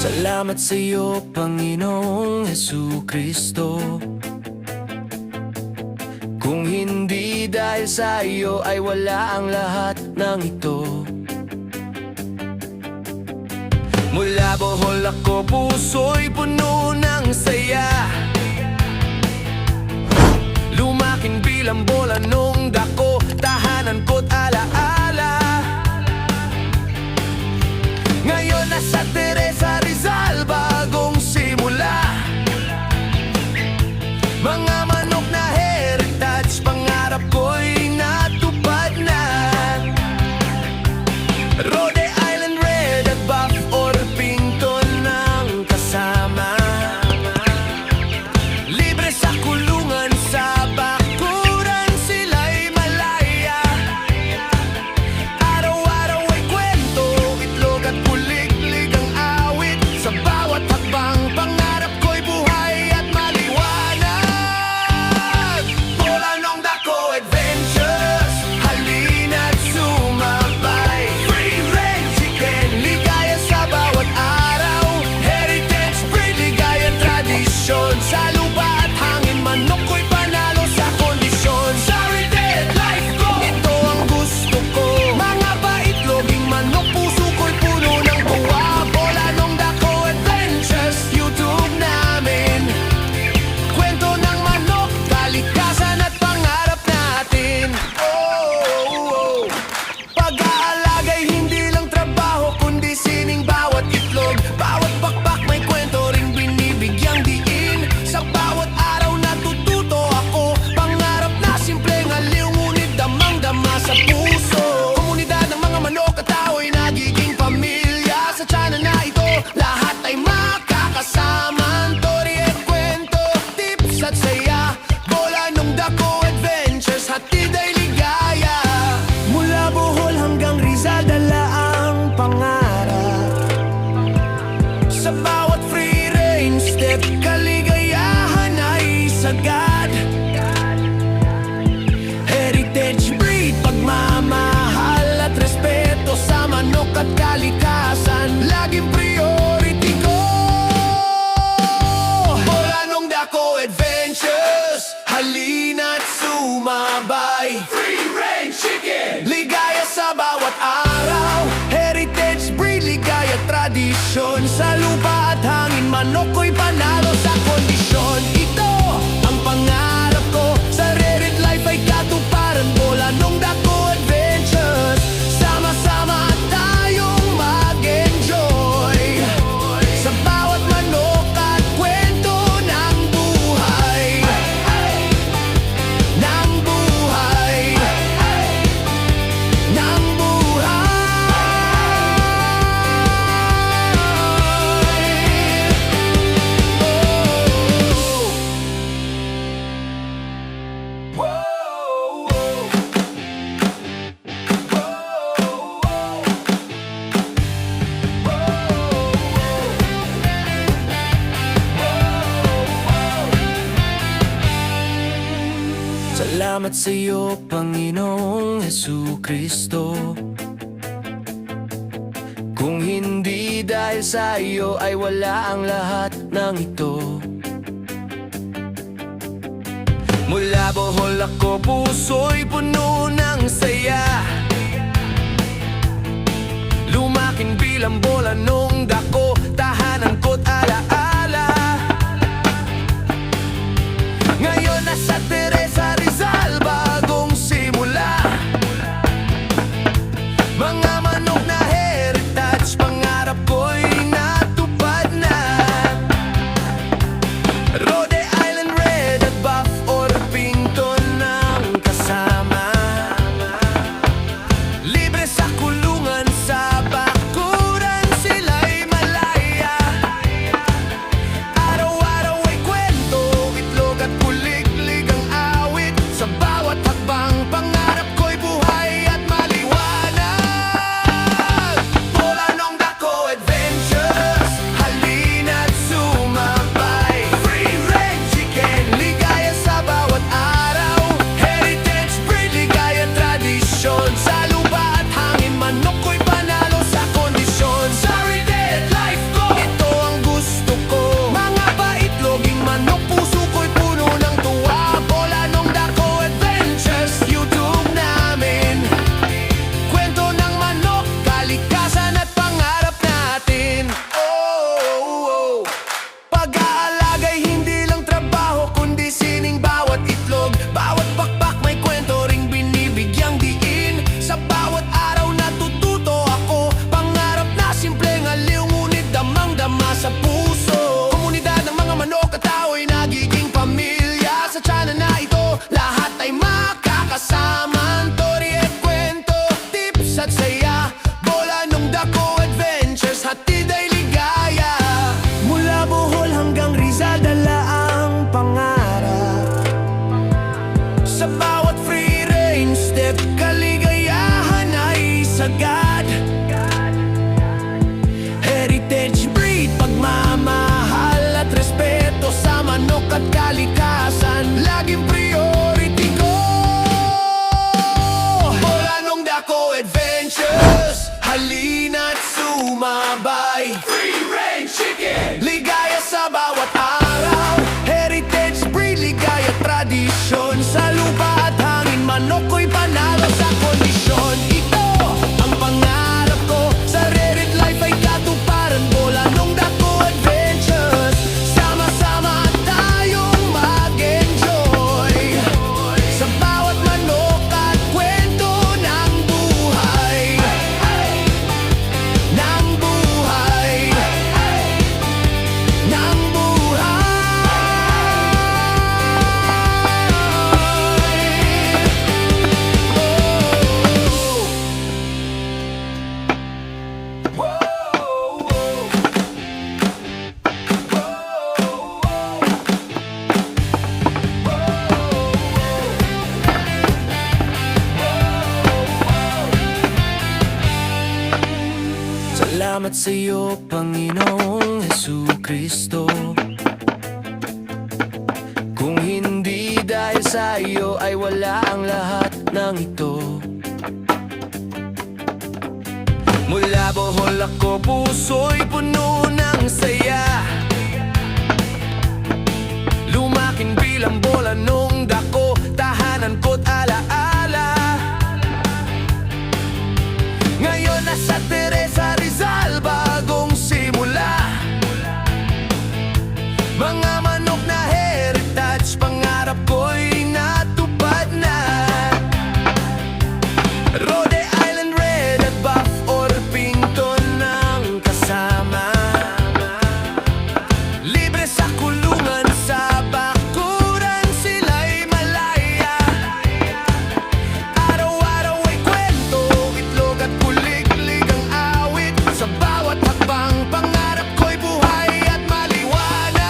Salamat sa iyo, Panginoong Jesucristo. Kung hindi dahil sa iyo ay wala ang lahat ng ito. Mula Bohol ako, puso'y puno ng saya. Lumaking bilang bola nung dako, tahanan ko't alaala. Ngayon nasa Teresa Rizal, bagong simula. Mga manok na heritage, pangarap ko'y natupad na. Rhode Island Red at Buff or Pinton ang kasama. Libre sa kulungan, sa bakuran sila'y malaya. Araw-araw ay kwento, itlog at kulig-lig ang awit. Sa bawat hakbang, pangarap ko'y buhay at maliwanag. Bola nung dako adventures, halina't sumabay. Free range chicken, ligaya sa bawat araw. Heritage breed, ligayang tradisyon. Sa lupa at hangin, manok ko'y panalo sa kondisyon. Sa retail life ko, ito ang gusto ko. Mga paitloging manok, puso ko'y puno ng tuwa. Bola nung dako adventures, YouTube namin. Kwento ng manok, kalikasan at pangarap natin. Oh. Pag-aalaga'y hindi lang trabaho, kundi sining bawat itlog. Bawat pakpak may kwento ring binibigyang diin. Sa bawat araw natututo ako, pangarap na simpleng aliw, ngunit damang-dama sa puso. Komunidad ng mga manok at tao'y nagiging pamilya. Sa tiyanan na ito, lahat ay makakasama. Story at kwento, tips at saya. Bola nung dako adventures, hatid ay ligaya. Mula Bohol hanggang Rizal, dala ang pangarap. Sa bawat free range step, kaligayahan ay sagad. Heritage breed, pagmamahal at respeto sa manok at kalikasan, laging priority ko. Bola nung dako adventures, halina't sumabay. Free range chicken, ligaya sa bawat araw. Heritage breed, ligaya tradisyon. Sa lupa at hangin, manok ko'y panalo sa kondisyon. Ito ang pangarap ko, sa rerid life ay katuparan. Bola nung dako adventures, sama-sama tayong mag-enjoy. Sa bawat manok at kwento ng buhay. Ng buhay. Ng buhay. Salamat sa iyo, Panginoong Jesucristo. Kung hindi dahil sa iyo ay wala ang lahat ng ito. Mula Bohol ako, puso'y puno ng saya. Lumaking bilang bola nung dako, tahanan ko't alaala. Ngayon nasa Teresa Rizal, bagong simula. Mga manok na heritage, pangarap ko'y natupad na. Rhode Island Red at Buff or Pinton ang kasama. Libre sa kulungan, sa bakuran sila'y laging priority ko. Bola nung dako adventures, halina't sumabay. Free range chicken, ligaya sa bawat araw. Heritage breed, ligaya tradisyon. Sa lupa at hangin, manok ko'y panalo sa kondisyon. Ito ang pangarap ko, sa Reddit life ay katuparan. Bola nung dako adventures, sama-sama tayong mag-enjoy. Sa bawat manok at kwento ng buhay. Ng buhay. Ng buhay. Salamat sa iyo, Panginoong Jesucristo. Kung hindi dahil sa iyo ay wala ang lahat ng ito. Mula Bohol ako, puso'y puno ng saya. Lumaking bilang bola nung dako, tahanan ko't alaala. Ngayon nasa Teresa Rizal, bagong simula. Mga manok na heritage, pangarap ko'y natupad na. Rhode Island Red at Buff or Pinto ng kasama. Libre sa kulungan, sa bakuran sila'y malaya. Araw-araw ay kwento, itlog at kulig-lig ang awit. Sa bawat hakbang, pangarap ko'y buhay at maliwanag.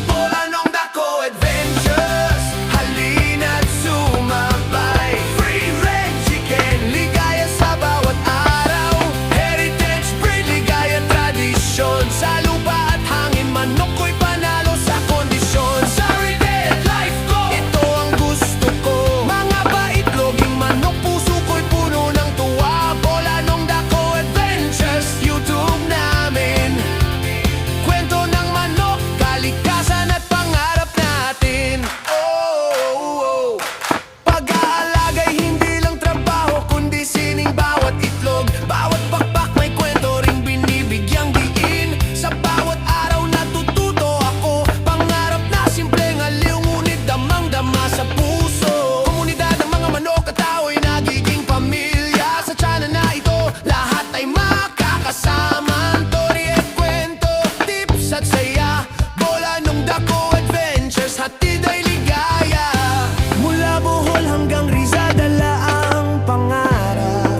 Bola nung dako adventures, halina't sumabay. Free range chicken, ligaya sa bawat araw. Heritage breed, ligaya tradisyon. Sa lupa at hangin, manok ko'y panalo sa kondisyon. Sa Reddit life ko, ito ang gusto ko. Mga baitloging manok, puso ko'y puno ng tuwa. Bola nung dako adventures, YouTube namin. Kwento ng manok, kalikasan at pangarap natin. Oh. Pag-aalaga'y hindi lang trabaho, kundi sining bawat itlog. Bawat pakpak may kwento ring binibigyang diin. Sa bawat araw natututo ako, pangarap na simpleng aliw, ngunit damang-dama sa puso. Komunidad ng mga manok at tao'y nagiging pamilya. Sa tiyanan na ito, lahat ay makakasama. Story at kwento, tips at saya. Bola nung dako adventures, hatid ay ligaya. Mula Bohol hanggang Rizal, dala ang pangarap.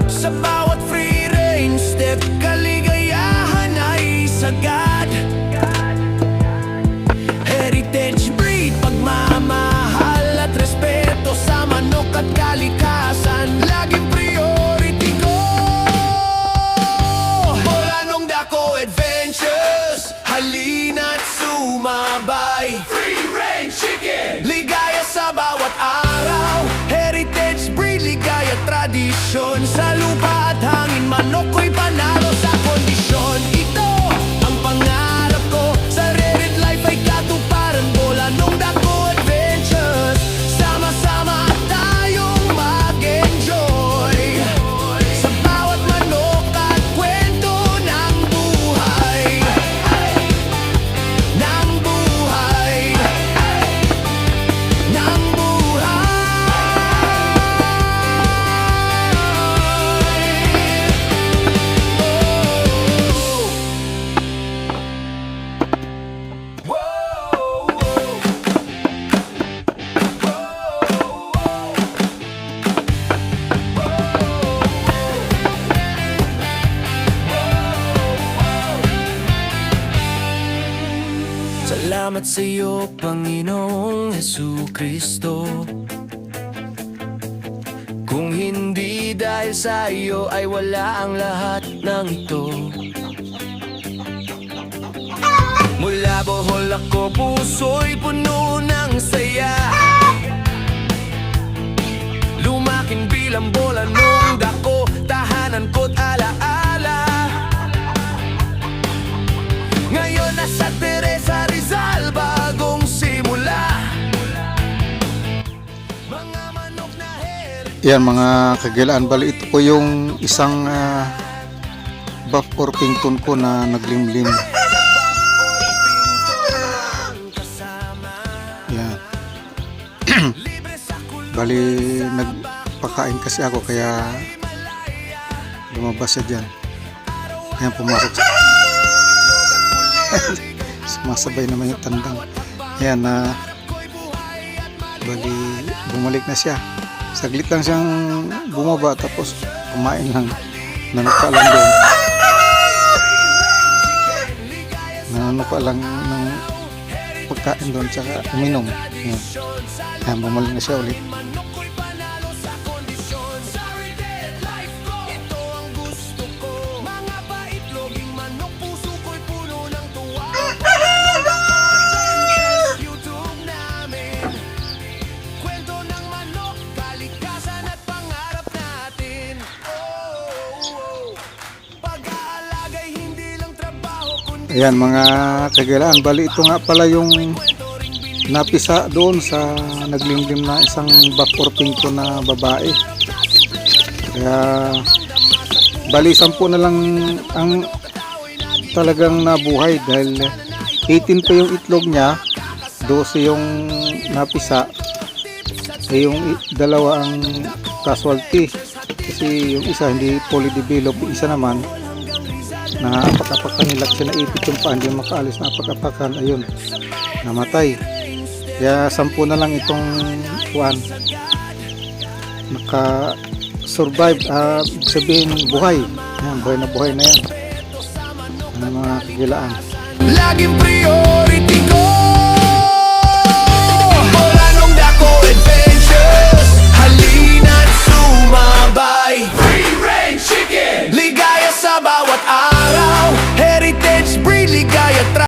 Sa bawat free range step, kaligayahan ay sagad. Heritage breed, pagmamahal at respeto sa manok at kalikasan, laging priority ko. Bola nung dako adventures, halina't sumabay. Free range chicken, ligaya sa bawat araw. Heritage breed, ligaya tradisyon. Sa lupa at hangin, manok ko'y panalo sa kondisyon. Ito ang pangarap ko, sa Reddit life ay katuparan. Bola nung dako adventures, sama-sama tayong mag-enjoy. Sa bawat manok at kwento ng buhay. Ng buhay. Ng buhay. Salamat sa iyo, Panginoong Jesucristo. Kung hindi dahil sa iyo ay wala ang lahat ng ito. Mula Bohol ako, puso'y puno ng saya. Lumaking bilang bola nung dako, tahanan ko't alaala. Ngayon nasa Teresa Rizal, bagong simula. Mga manok na heritage. Yan mga kagilaan, bali ito po yung isang buff or pington ko na naglimlim. Yan. Bali nagpakain kasi ako kaya lumabas siya dyan. Yan, pumasok sa sumasabay naman yung tandang. Yan na bali bumalik na siya. Saglit lang siyang bumaba tapos kumain lang. Nanuka lang doon. Nanuka lang ng pagkain doon tsaka uminom. Yan. Yan, bumalik na siya ulit. Ayan mga kagilaan, bali ito nga pala yung napisa doon sa naglimlim na isang buff or pinto na babae. Kaya bali 10 na lang ang talagang nabuhay dahil 18 pa yung itlog niya, 12 yung napisa, yung dalawa ang casualty kasi yung isa hindi fully developed, yung isa naman na apak-apakan nila kasi naipit yung paa, hindi makaalis na apak-apakan, ayun, namatay. Kaya 10 na lang itong kuwan naka-survive, sabihin buhay. Yan, buhay na yan. Ano mga kagilaan. Laging priority.